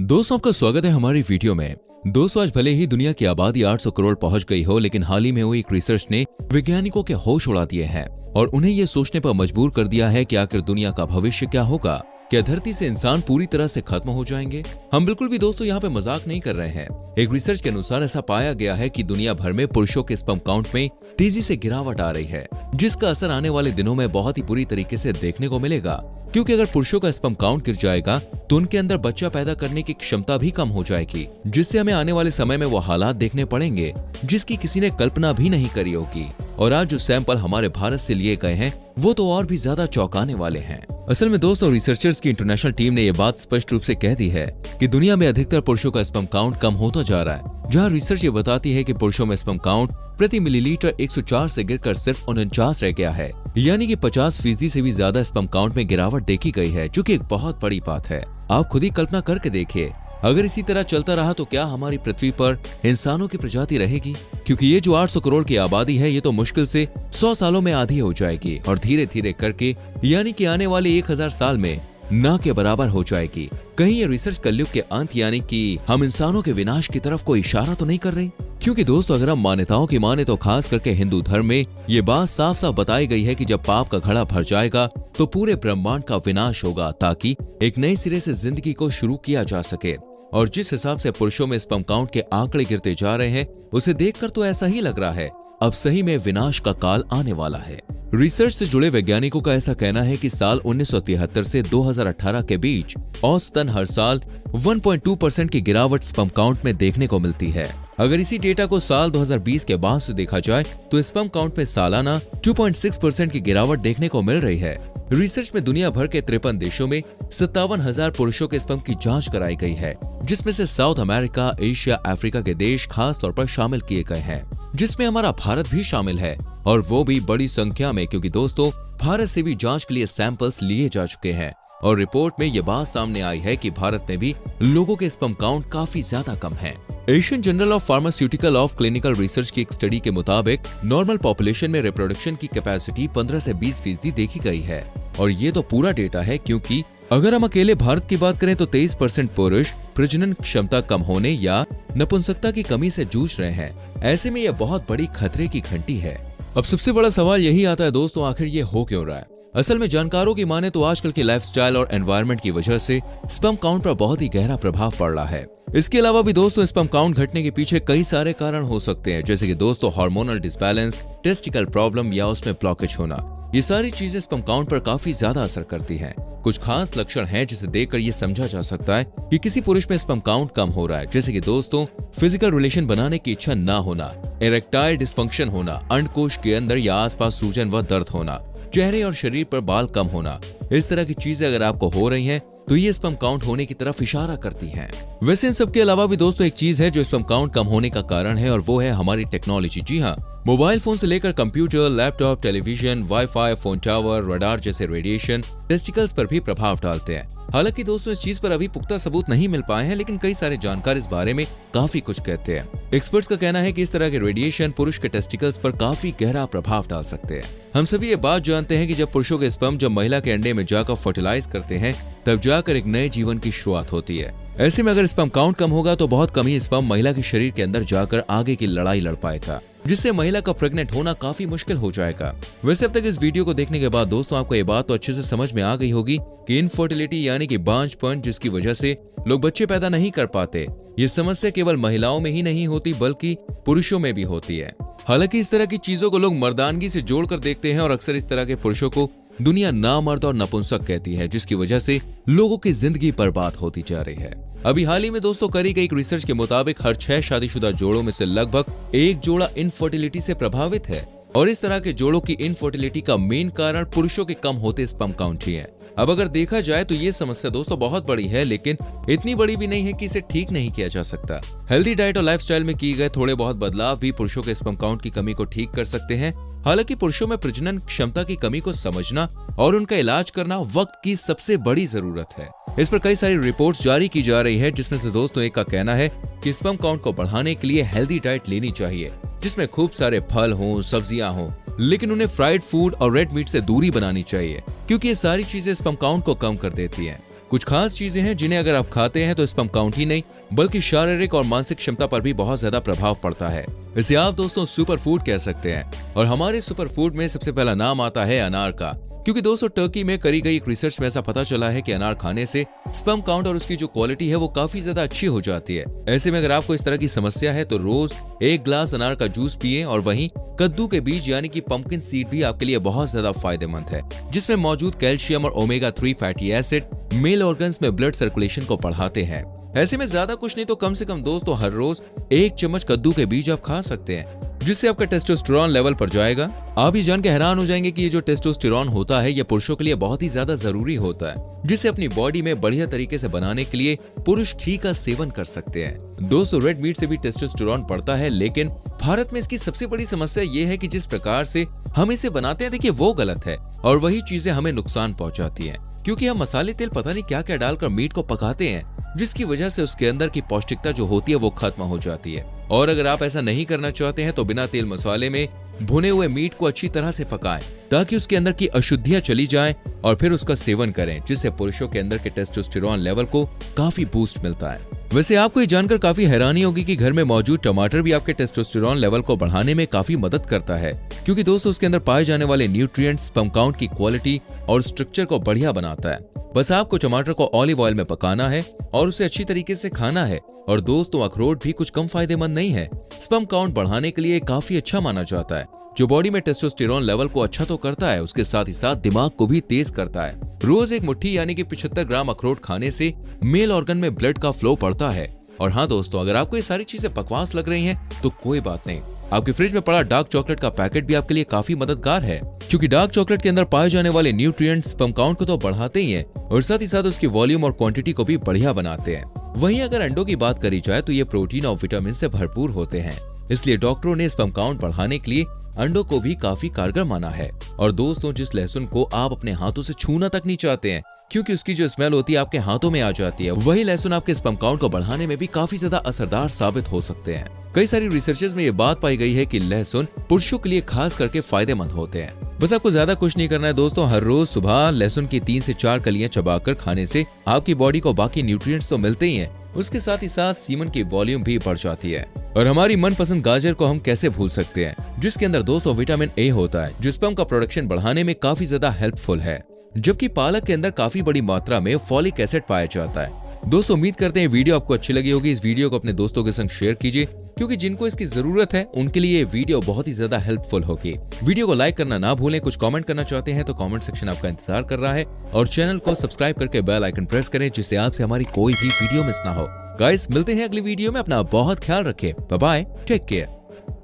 दोस्तों, आपका स्वागत है हमारी वीडियो में। दोस्तों, आज भले ही दुनिया की आबादी 800 करोड़ पहुंच गई हो, लेकिन हाल ही में हुई एक रिसर्च ने वैज्ञानिकों के होश उड़ा दिए हैं और उन्हें यह सोचने पर मजबूर कर दिया है कि आखिर दुनिया का भविष्य क्या होगा। क्या धरती से इंसान पूरी तरह से खत्म हो जाएंगे? हम बिल्कुल भी दोस्तों यहाँ पे मजाक नहीं कर रहे हैं। एक रिसर्च के अनुसार ऐसा पाया गया है कि दुनिया भर में पुरुषों के स्पर्म काउंट में तेजी से गिरावट आ रही है, जिसका असर आने वाले दिनों में बहुत ही बुरी तरीके से देखने को मिलेगा। क्योंकि अगर पुरुषों का स्पर्म काउंट गिर जाएगा तो उनके अंदर बच्चा पैदा करने की क्षमता भी कम हो जाएगी, जिससे हमें आने वाले समय में वो हालात देखने पड़ेंगे जिसकी किसी ने कल्पना भी नहीं करी होगी। और आज जो सैंपल हमारे भारत से लिए गए हैं वो तो और भी ज्यादा चौंकाने वाले हैं। असल में दोस्तों, रिसर्चर्स की इंटरनेशनल टीम ने यह बात स्पष्ट रूप से कह दी है कि दुनिया में अधिकतर पुरुषों का स्पर्म काउंट कम होता जा रहा है। जहां रिसर्च ये बताती है कि पुरुषों में स्पर्म काउंट प्रति मिलीलीटर 104 से गिरकर सिर्फ 49 रह गया है, यानी कि 50% से भी ज्यादा स्पर्म काउंट में गिरावट देखी गई है, जो कि एक बहुत बड़ी बात है। आप खुद ही कल्पना करके देखिए, अगर इसी तरह चलता रहा तो क्या हमारी पृथ्वी पर इंसानों की प्रजाति रहेगी? क्योंकि ये जो 800 करोड़ की आबादी है, ये तो मुश्किल से 100 सालों में आधी हो जाएगी और धीरे धीरे करके यानी कि आने वाले 1000 साल में ना के बराबर हो जाएगी। कहीं ये रिसर्च कलयुग के अंत यानी कि हम इंसानों के विनाश की तरफ कोई इशारा तो नहीं कर रही? क्योंकि दोस्तों, अगर हम मान्यताओं की माने तो खास करके हिंदू धर्म में ये बात साफ साफ बताई गई है कि जब पाप का घड़ा भर जाएगा तो पूरे ब्रह्मांड का विनाश होगा, ताकि एक नए सिरे से जिंदगी को शुरू किया जा सके। और जिस हिसाब से पुरुषों में स्पर्म काउंट के आंकड़े गिरते जा रहे हैं, उसे देखकर तो ऐसा ही लग रहा है अब सही में विनाश का काल आने वाला है। रिसर्च से जुड़े वैज्ञानिकों का ऐसा कहना है कि साल 1973 से 2018 के बीच औसतन हर साल 1.2% की गिरावट स्पर्म काउंट में देखने को मिलती है। अगर इसी डेटा को साल 2020 के बाद से देखा जाए तो स्पर्म काउंट में सालाना 2.6% की गिरावट देखने को मिल रही है। रिसर्च में दुनिया भर के 53 देशों में 57,000 पुरुषों के स्पर्म की जांच कराई गई है, जिसमें से साउथ अमेरिका, एशिया, अफ्रीका के देश खास तौर पर शामिल किए गए हैं, जिसमें हमारा भारत भी शामिल है, और वो भी बड़ी संख्या में, क्योंकि दोस्तों भारत से भी जांच के लिए सैंपल्स लिए जा चुके हैं। और रिपोर्ट में ये बात सामने आई है कि भारत में भी लोगों के स्पर्म काउंट काफी ज्यादा कम है। Asian journal of pharmaceutical of clinical research की एक स्टडी के मुताबिक नॉर्मल पॉपुलेशन में रिप्रोडक्शन की कैपेसिटी 15 से 20% देखी गई है। और ये तो पूरा डेटा है, क्योंकि अगर हम अकेले भारत की बात करें तो 23% पुरुष प्रजनन क्षमता कम होने या नपुंसकता की कमी से जूझ रहे हैं। ऐसे में यह बहुत बड़ी खतरे की घंटी है। अब सबसे बड़ा सवाल यही आता है दोस्तों, आखिर ये हो क्यों रहा है? असल में जानकारों की माने तो आजकल की लाइफस्टाइल और एनवायरनमेंट की वजह से स्पर्म काउंट पर बहुत ही गहरा प्रभाव पड़ रहा है। इसके अलावा भी दोस्तों स्पर्म काउंट घटने के पीछे कई सारे कारण हो सकते हैं, जैसे कि दोस्तों हार्मोनल डिसबैलेंस, टेस्टिकल प्रॉब्लम या उसमें ब्लॉकेज होना। ये सारी चीजें स्पर्म काउंट पर काफी ज्यादा असर करती हैं। कुछ खास लक्षण हैं जिसे देखकर ये समझा जा सकता है कि किसी पुरुष में स्पर्म काउंट कम हो रहा है, जैसे कि दोस्तों फिजिकल रिलेशन बनाने की इच्छा ना होना, इरेक्टाइल डिसफंक्शन होना, अंडकोश के अंदर या आसपास सूजन व दर्द होना, चेहरे और शरीर पर बाल कम होना। इस तरह की चीजें अगर आपको हो रही हैं तो ये स्पर्म काउंट होने की तरफ इशारा करती हैं। वैसे इन सब के अलावा भी दोस्तों एक चीज है जो स्पर्म काउंट कम होने का कारण है, और वो है हमारी टेक्नोलॉजी। जी हाँ, मोबाइल फोन से लेकर computer, laptop, television, wifi, phone tower, radar जैसे रेडिएशन टेस्टिकल्स पर भी प्रभाव डालते हैं। हालांकि दोस्तों इस चीज पर अभी पुख्ता सबूत नहीं मिल पाए हैं, लेकिन कई सारे जानकार इस बारे में काफी कुछ कहते हैं। एक्सपर्ट्स का कहना है कि इस तरह के रेडिएशन पुरुष के टेस्टिकल्स पर काफी गहरा प्रभाव डाल सकते हैं। हम सभी ये बात जानते हैं कि जब पुरुषों के स्पर्म जब महिला के अंडे में जाकर फर्टिलाइज करते हैं, तब जाकर एक नए जीवन की शुरुआत होती है। ऐसे में अगर स्पर्म काउंट कम होगा तो बहुत कम ही स्पर्म महिला के शरीर के अंदर जाकर आगे की लड़ाई लड़ पाएगा, जिससे महिला का प्रेग्नेंट होना काफी मुश्किल हो जाएगा। वैसे अब तक इस वीडियो को देखने के बाद दोस्तों आपको ये बात तो अच्छे से समझ में आ गई होगी कि इनफर्टिलिटी यानी कि बांझपन, जिसकी वजह से लोग बच्चे पैदा नहीं कर पाते, ये समस्या केवल महिलाओं में ही नहीं होती बल्कि पुरुषों में भी होती है। हालांकि इस तरह की चीजों को लोग मर्दानगी से जोड़कर देखते हैं और अक्सर इस तरह के पुरुषों को दुनिया नामर्द और नपुंसक कहती है, जिसकी वजह से लोगों की जिंदगी बर्बाद होती जा रही है। अभी हाल ही में दोस्तों करी गई एक रिसर्च के मुताबिक हर 6 शादीशुदा जोड़ों में से लगभग एक जोड़ा इनफर्टिलिटी से प्रभावित है, और इस तरह के जोड़ों की इनफर्टिलिटी का मेन कारण पुरुषों के कम होते स्पर्म काउंट ही है। अब अगर देखा जाए तो ये समस्या दोस्तों बहुत बड़ी है, लेकिन इतनी बड़ी भी नहीं है कि इसे ठीक नहीं किया जा सकता। हेल्दी डाइट और लाइफस्टाइल में किए गए थोड़े बहुत बदलाव भी पुरुषों के स्पर्म काउंट की कमी को ठीक कर सकते हैं। हालांकि पुरुषों में प्रजनन क्षमता की कमी को समझना और उनका इलाज करना वक्त की सबसे बड़ी जरूरत है। इस पर कई सारी रिपोर्ट्स जारी की जा रही है, जिसमें से दोस्तों एक का कहना है कि स्पर्म काउंट को बढ़ाने के लिए हेल्दी डाइट लेनी चाहिए, जिसमें खूब सारे फल हों, सब्जियां हों, लेकिन उन्हें फ्राइड फूड और रेड मीट से दूरी बनानी चाहिए, क्योंकि ये सारी चीजें स्पर्म काउंट को कम कर देती हैं। कुछ खास चीजें हैं जिन्हें अगर आप खाते हैं तो स्पर्म काउंट ही नहीं बल्कि शारीरिक और मानसिक क्षमता पर भी बहुत ज्यादा प्रभाव पड़ता है। इसे आप दोस्तों सुपर फूड कह सकते हैं। और हमारे सुपर फूड में सबसे पहला नाम आता है अनार का, क्योंकि दोस्तों टर्की में करी गई एक रिसर्च में ऐसा पता चला है कि अनार खाने से स्पर्म काउंट और उसकी जो क्वालिटी है वो काफी ज्यादा अच्छी हो जाती है। ऐसे में अगर आपको इस तरह की समस्या है तो रोज 1 ग्लास अनार का जूस पिए। और वहीं कद्दू के बीज यानी कि पंपकिन सीड भी आपके लिए बहुत ज्यादा फायदेमंद है, जिसमें मौजूद कैल्शियम और omega 3 fatty acid male organs में ब्लड सर्कुलेशन को बढ़ाते हैं। ऐसे में ज्यादा कुछ नहीं तो कम से कम दोस्तों हर रोज 1 चम्मच कद्दू के बीज आप खा सकते हैं, जिससे आपका टेस्टोस्टेरोन लेवल बढ़ जाएगा। आप ये जान के हैरान हो जाएंगे कि ये जो टेस्टोस्टेरोन होता है ये पुरुषों के लिए बहुत ही ज्यादा जरूरी होता है, जिसे अपनी बॉडी में बढ़िया तरीके से बनाने के लिए पुरुष घी का सेवन कर सकते हैं। दोस्तों रेड मीट से भी टेस्टोस्टेरोन बढ़ता है, लेकिन भारत में इसकी सबसे बड़ी समस्या ये है कि जिस प्रकार से हम इसे बनाते हैं देखिए वो गलत है और वही चीजें हमें नुकसान पहुंचाती हैं, क्योंकि हम मसाले तेल पता नहीं क्या क्या डालकर मीट को पकाते हैं, जिसकी वजह से उसके अंदर की पौष्टिकता जो होती है वो खत्म हो जाती है। और अगर आप ऐसा नहीं करना चाहते हैं तो बिना तेल मसाले में भुने हुए मीट को अच्छी तरह से पकाएं ताकि उसके अंदर की अशुद्धियां चली जाएं और फिर उसका सेवन करें, जिससे पुरुषों के अंदर के टेस्टोस्टेरोन लेवल को काफी बूस्ट मिलता है। वैसे आपको ये जानकर काफी हैरानी होगी कि घर में मौजूद टमाटर भी आपके टेस्टोस्टेरोन लेवल को बढ़ाने में काफी मदद करता है, क्योंकि दोस्तों उसके अंदर पाए जाने वाले न्यूट्रिएंट्स स्पर्म काउंट की क्वालिटी और स्ट्रक्चर को बढ़िया बनाता है। बस आपको टमाटर को ऑलिव ऑयल में पकाना है और उसे अच्छी तरीके से खाना है। और दोस्तों अखरोट भी कुछ कम फायदेमंद नहीं है, स्पर्म काउंट बढ़ाने के लिए काफी अच्छा माना जाता है, जो बॉडी में टेस्टोस्टेरोन लेवल को अच्छा तो करता है, उसके साथ ही साथ दिमाग को भी तेज करता है। रोज 1 मुट्ठी यानी कि 75 ग्राम अखरोट खाने से मेल ऑर्गन में ब्लड का फ्लो बढ़ता है। और हाँ दोस्तों, अगर आपको ये सारी चीजें बकवास लग रही हैं तो कोई बात नहीं, आपके फ्रिज में पड़ा डार्क चॉकलेट का पैकेट भी आपके लिए काफी मददगार है, क्योंकि डार्क चॉकलेट के अंदर पाए जाने वाले न्यूट्रिएंट्स स्पर्म काउंट को तो बढ़ाते ही हैं और साथ ही साथ उसकी वॉल्यूम और क्वांटिटी को भी बढ़िया बनाते हैं। वहीं अगर अंडों की बात करी जाए तो ये प्रोटीन और विटामिन से भरपूर होते हैं, इसलिए डॉक्टरों ने स्पर्म काउंट बढ़ाने के लिए अंडों को भी काफी कारगर माना है। और दोस्तों जिस लहसुन को आप अपने हाथों से छूना तक नहीं चाहते हैं, क्योंकि उसकी जो स्मेल होती है आपके हाथों में आ जाती है, वही लहसुन आपके स्पर्म काउंट को बढ़ाने में भी काफी ज्यादा असरदार साबित हो सकते हैं। कई सारी रिसर्चेस में ये बात पाई गई है कि लहसुन पुरुषों के लिए खास करके फायदेमंद होते हैं। बस आपको ज्यादा कुछ नहीं करना है दोस्तों, हर रोज सुबह लहसुन की 3 से 4 कलियां चबाकर खाने से आपकी बॉडी को बाकी न्यूट्रिएंट्स तो मिलते ही हैं, उसके साथ ही साथ सीमन की वॉल्यूम भी बढ़ जाती है। और हमारी मनपसंद गाजर को हम कैसे भूल सकते हैं, जिसके अंदर दोस्तों विटामिन ए होता है, जो स्पर्म का प्रोडक्शन बढ़ाने में काफी ज्यादा हेल्पफुल है, जबकि पालक के अंदर काफी बड़ी मात्रा में फॉलिक एसिड पाया जाता है। दोस्तों उम्मीद करते हैं वीडियो आपको अच्छी लगी होगी। इस वीडियो को अपने दोस्तों के संग शेयर कीजिए, क्योंकि जिनको इसकी जरूरत है उनके लिए ये वीडियो बहुत ही ज्यादा हेल्पफुल होगी। वीडियो को लाइक करना ना भूलें, कुछ कमेंट करना चाहते हैं तो कमेंट सेक्शन आपका इंतजार कर रहा है, और चैनल को सब्सक्राइब करके बेल आइकन प्रेस करें, जिससे आपसे हमारी कोई भी वीडियो मिस ना हो। गाइस मिलते हैं अगली वीडियो में, अपना बहुत ख्याल रखें, बाय बाय, टेक केयर।